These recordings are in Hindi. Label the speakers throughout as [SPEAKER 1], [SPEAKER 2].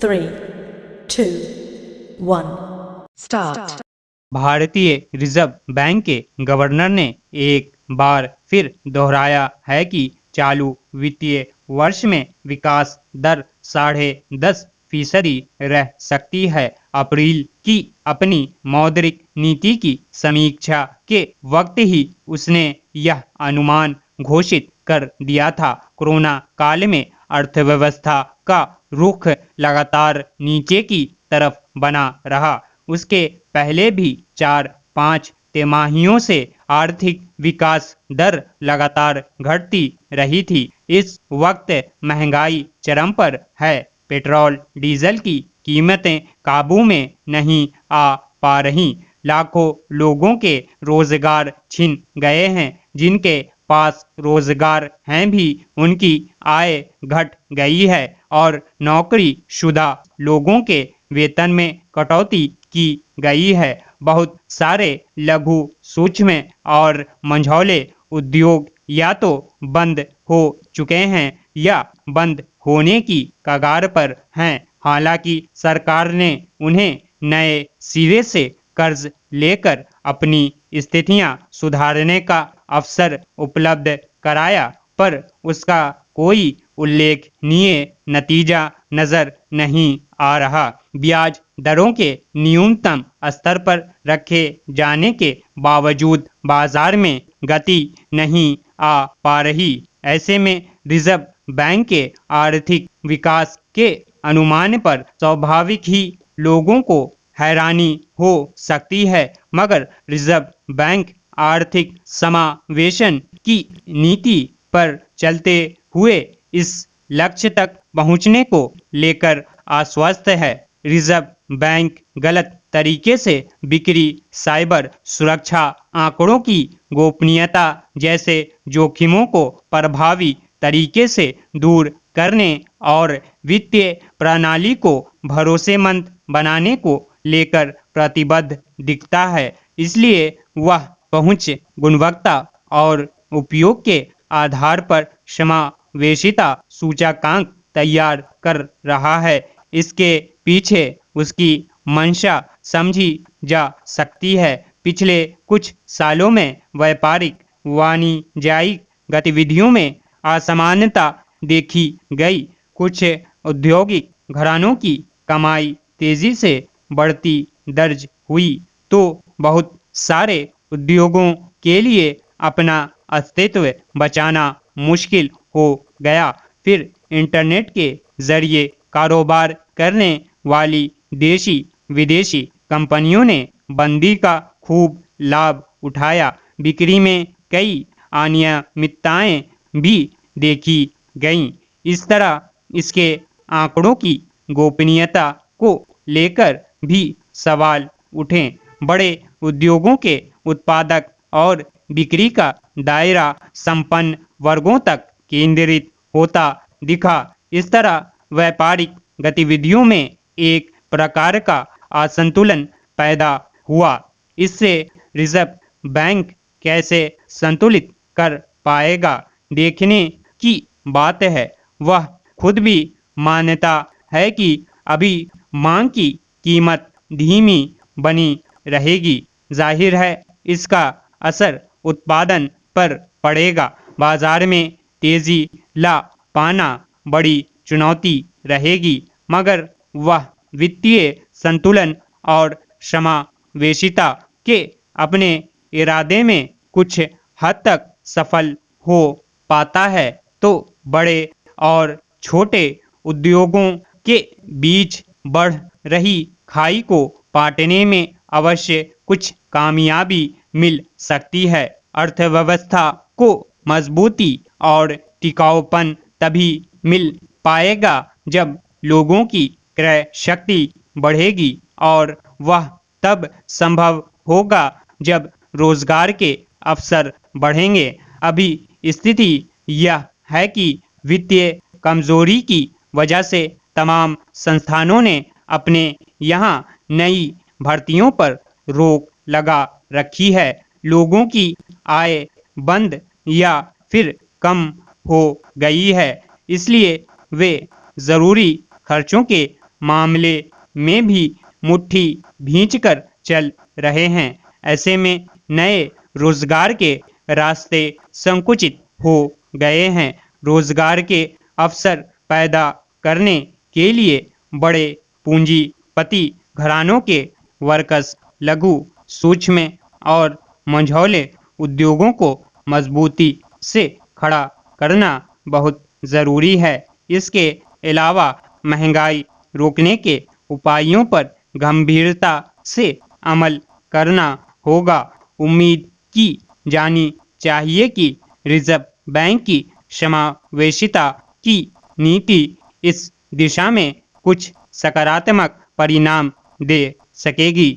[SPEAKER 1] 3, 2, 1.
[SPEAKER 2] Start.
[SPEAKER 3] भारतीय रिजर्व बैंक के गवर्नर ने एक बार फिर दोहराया है कि चालू वित्तीय वर्ष में विकास दर 10.5% रह सकती है। अप्रैल की अपनी मौद्रिक नीति की समीक्षा के वक्त ही उसने यह अनुमान घोषित कर दिया था। कोरोना काल में अर्थव्यवस्था का रुख लगातार नीचे की तरफ बना रहा। उसके पहले भी 4-5 तिमाहियों से आर्थिक विकास दर लगातार घटती रही थी। इस वक्त महंगाई चरम पर है। पेट्रोल डीजल की कीमतें काबू में नहीं आ पा रही। लाखों लोगों के रोजगार छिन गए हैं। जिनके पास रोजगार हैं भी उनकी आय घट गई है और नौकरी शुदा लोगों के वेतन में कटौती की गई है। बहुत सारे लघु सूक्ष्म और मंझौले उद्योग या तो बंद हो चुके हैं या बंद होने की कगार पर हैं। हालांकि सरकार ने उन्हें नए सिरे से कर्ज लेकर अपनी स्थितियां सुधारने का अवसर उपलब्ध कराया, पर उसका कोई उल्लेखनीय नतीजा नजर नहीं आ रहा। ब्याज दरों के न्यूनतम स्तर पर रखे जाने के बावजूद बाजार में गति नहीं आ पा रही। ऐसे में रिजर्व बैंक के आर्थिक विकास के अनुमान पर स्वाभाविक ही लोगों को हैरानी हो सकती है, मगर रिजर्व बैंक आर्थिक समावेशन की नीति पर चलते हुए इस लक्ष्य तक पहुंचने को लेकर आश्वस्त है। रिजर्व बैंक गलत तरीके से बिक्री, साइबर सुरक्षा, आंकड़ों की गोपनीयता जैसे जोखिमों को प्रभावी तरीके से दूर करने और वित्तीय प्रणाली को भरोसेमंद बनाने को लेकर प्रतिबद्ध दिखता है। इसलिए वह पहुंच, गुणवत्ता और उपयोग के आधार पर समावेशिता सूचकांक तैयार कर रहा है। इसके पीछे उसकी मंशा समझी जा सकती है। पिछले कुछ सालों में व्यापारिक वाणिज्यिक गतिविधियों में असमानता देखी गई। कुछ औद्योगिक घरानों की कमाई तेजी से बढ़ती दर्ज हुई तो बहुत सारे उद्योगों के लिए अपना अस्तित्व बचाना मुश्किल हो गया। फिर इंटरनेट के जरिए कारोबार करने वाली देशी विदेशी कंपनियों ने मंदी का खूब लाभ उठाया। बिक्री में कई अनियमितताएं भी देखी गईं। इस तरह इसके आंकड़ों की गोपनीयता को लेकर भी सवाल उठे। बड़े उद्योगों के उत्पादक और बिक्री का दायरा संपन्न वर्गों तक केंद्रित होता दिखा। इस तरह व्यापारिक गतिविधियों में एक प्रकार का असंतुलन पैदा हुआ। इससे रिजर्व बैंक कैसे संतुलित कर पाएगा, देखने की बात है। वह खुद भी मानता है कि अभी मांग की कीमत धीमी बनी रहेगी। जाहिर है इसका असर उत्पादन पर पड़ेगा। बाजार में तेजी ला पाना बड़ी चुनौती रहेगी, मगर वह वित्तीय संतुलन और समावेशिता के अपने इरादे में कुछ हद तक सफल हो पाता है तो बड़े और छोटे उद्योगों के बीच बढ़ रही खाई को पाटने में अवश्य कुछ कामयाबी मिल सकती है। अर्थव्यवस्था को मजबूती और टिकाऊपन तभी मिल पाएगा जब लोगों की क्रय शक्ति बढ़ेगी, और वह तब संभव होगा जब रोजगार के अवसर बढ़ेंगे। अभी स्थिति यह है कि वित्तीय कमजोरी की वजह से तमाम संस्थानों ने अपने यहाँ नई भर्तियों पर रोक लगा रखी है। लोगों की आय बंद या फिर कम हो गई है, इसलिए वे जरूरी खर्चों के मामले में भी मुट्ठी भींचकर चल रहे हैं। ऐसे में नए रोजगार के रास्ते संकुचित हो गए हैं। रोजगार के अवसर पैदा करने के लिए बड़े पूंजीपति घरानों के वर्कर्स, लघु, सूक्ष्म और मझौले उद्योगों को मजबूती से खड़ा करना बहुत जरूरी है। इसके अलावा महंगाई रोकने के उपायों पर गंभीरता से अमल करना होगा। उम्मीद की जानी चाहिए कि रिजर्व बैंक की समावेशिता की नीति इस दिशा में कुछ सकारात्मक परिणाम दे सकेगी।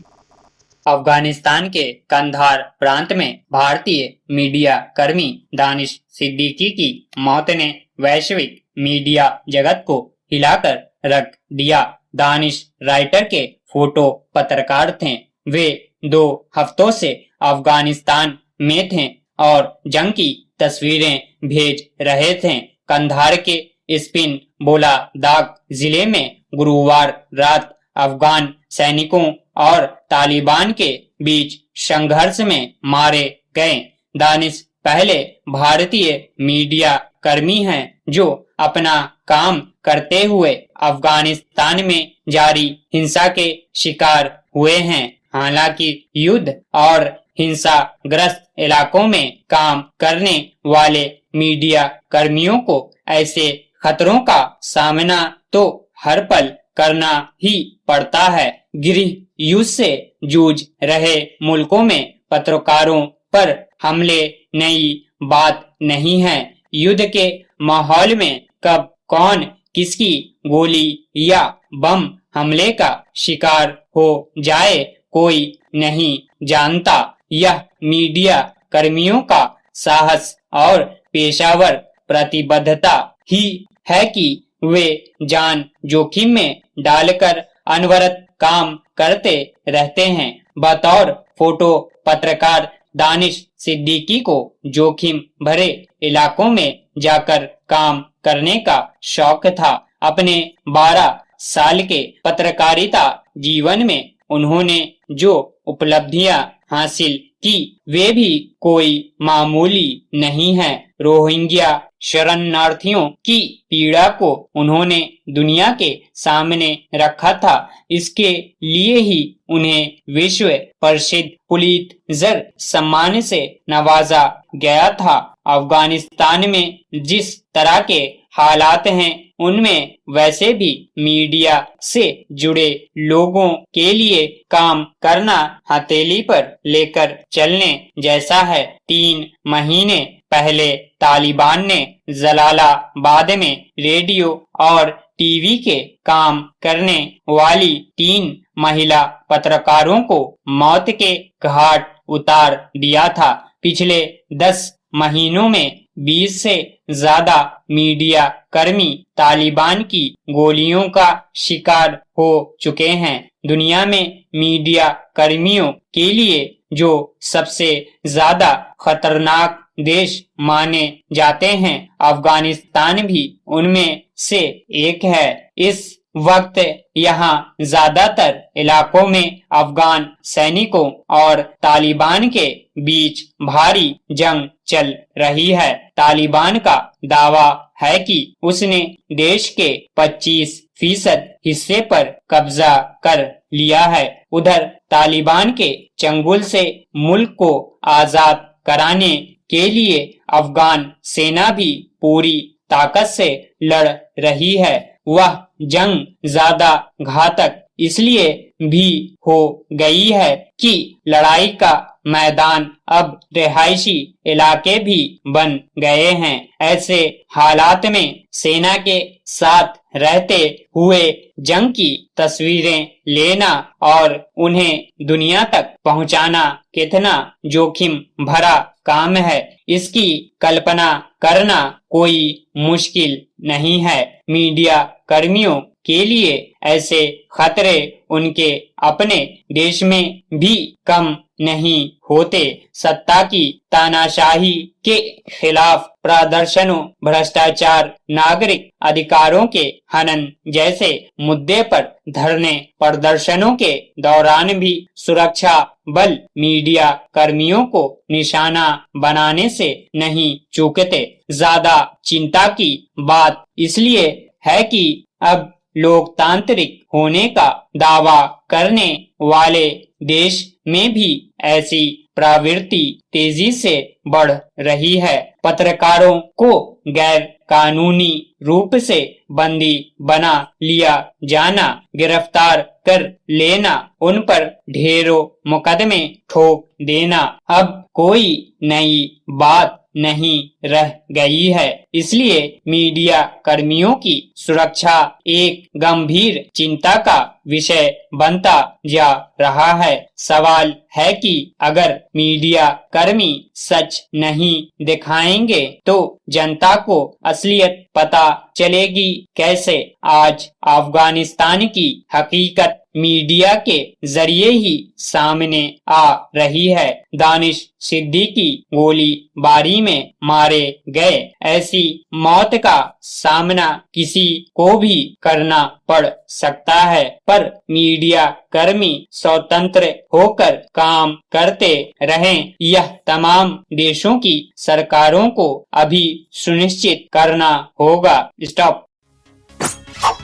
[SPEAKER 2] अफगानिस्तान के कंधार प्रांत में भारतीय मीडिया कर्मी दानिश सिद्दीकी की मौत ने वैश्विक मीडिया जगत को हिलाकर रख दिया। दानिश राइटर के फोटो पत्रकार थे। वे 2 हफ्तों से अफगानिस्तान में थे और जंग की तस्वीरें भेज रहे थे। कंधार के स्पिन बोला दाग जिले में गुरुवार रात अफगान सैनिकों और तालिबान के बीच संघर्ष में मारे गए। दानिश पहले भारतीय मीडिया कर्मी हैं जो अपना काम करते हुए अफगानिस्तान में जारी हिंसा के शिकार हुए हैं। हालांकि युद्ध और हिंसाग्रस्त इलाकों में काम करने वाले मीडिया कर्मियों को ऐसे खतरों का सामना तो हर पल करना ही पड़ता है। गृह युद्ध से जूझ रहे मुल्कों में पत्रकारों पर हमले नई बात नहीं है। युद्ध के माहौल में कब कौन किसकी गोली या बम हमले का शिकार हो जाए कोई नहीं जानता। यह मीडिया कर्मियों का साहस और पेशावर प्रतिबद्धता ही है कि वे जान जोखिम में डालकर अनवरत काम करते रहते हैं। बतौर फोटो पत्रकार दानिश सिद्दीकी को जोखिम भरे इलाकों में जाकर काम करने का शौक था। अपने 12 साल के पत्रकारिता जीवन में उन्होंने जो उपलब्धियां हासिल की वे भी कोई मामूली नहीं है। रोहिंग्या शरणार्थियों की पीड़ा को उन्होंने दुनिया के सामने रखा था। इसके लिए ही उन्हें विश्व प्रसिद्ध पुलित्जर सम्मान से नवाजा गया था। अफगानिस्तान में जिस तरह के हालात हैं उनमें वैसे भी मीडिया से जुड़े लोगों के लिए काम करना हथेली पर लेकर चलने जैसा है। 3 महीने पहले तालिबान ने जलालाबाद में रेडियो और टीवी के काम करने वाली 3 महिला पत्रकारों को मौत के घाट उतार दिया था। पिछले 10 महीनों में 20 से ज्यादा मीडिया कर्मी तालिबान की गोलियों का शिकार हो चुके हैं। दुनिया में मीडिया कर्मियों के लिए जो सबसे ज्यादा खतरनाक देश माने जाते हैं अफगानिस्तान भी उनमें से एक है। इस वक्त यहाँ ज्यादातर इलाकों में अफगान सैनिकों और तालिबान के बीच भारी जंग चल रही है। तालिबान का दावा है कि उसने देश के 25% हिस्से पर कब्जा कर लिया है। उधर तालिबान के चंगुल से मुल्क को आजाद कराने के लिए अफगान सेना भी पूरी ताकत से लड़ रही है। वह जंग ज्यादा घातक इसलिए भी हो गई है कि लड़ाई का मैदान अब रिहायशी इलाके भी बन गए हैं। ऐसे हालात में सेना के साथ रहते हुए जंग की तस्वीरें लेना और उन्हें दुनिया तक पहुंचाना कितना जोखिम भरा काम है, इसकी कल्पना करना कोई मुश्किल नहीं है। मीडिया कर्मियों के लिए ऐसे खतरे उनके अपने देश में भी कम नहीं होते। सत्ता की तानाशाही के खिलाफ प्रदर्शनों, भ्रष्टाचार, नागरिक अधिकारों के हनन जैसे मुद्दे पर धरने प्रदर्शनों के दौरान भी सुरक्षा बल मीडिया कर्मियों को निशाना बनाने से नहीं चूकते। ज्यादा चिंता की बात इसलिए है कि अब लोकतांत्रिक होने का दावा करने वाले देश में भी ऐसी प्रवृत्ति तेजी से बढ़ रही है। पत्रकारों को गैर कानूनी रूप से बंदी बना लिया जाना, गिरफ्तार कर लेना, उन पर ढेरों मुकदमे ठोक देना अब कोई नई बात नहीं रह गई है। इसलिए मीडिया कर्मियों की सुरक्षा एक गंभीर चिंता का विषय बनता जा रहा है। सवाल है कि अगर मीडिया कर्मी सच नहीं दिखाएंगे तो जनता को असलियत पता चलेगी कैसे? आज अफगानिस्तान की हकीकत मीडिया के जरिए ही सामने आ रही है। दानिश सिद्दीकी गोलीबारी में मारे गए। ऐसी मौत का सामना किसी को भी करना पड़ सकता है, पर मीडिया कर्मी स्वतंत्र होकर काम करते रहें, यह तमाम देशों की सरकारों को अभी सुनिश्चित करना होगा। Stop.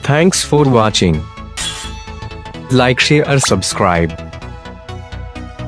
[SPEAKER 4] Thanks for watching. Like, share, or subscribe.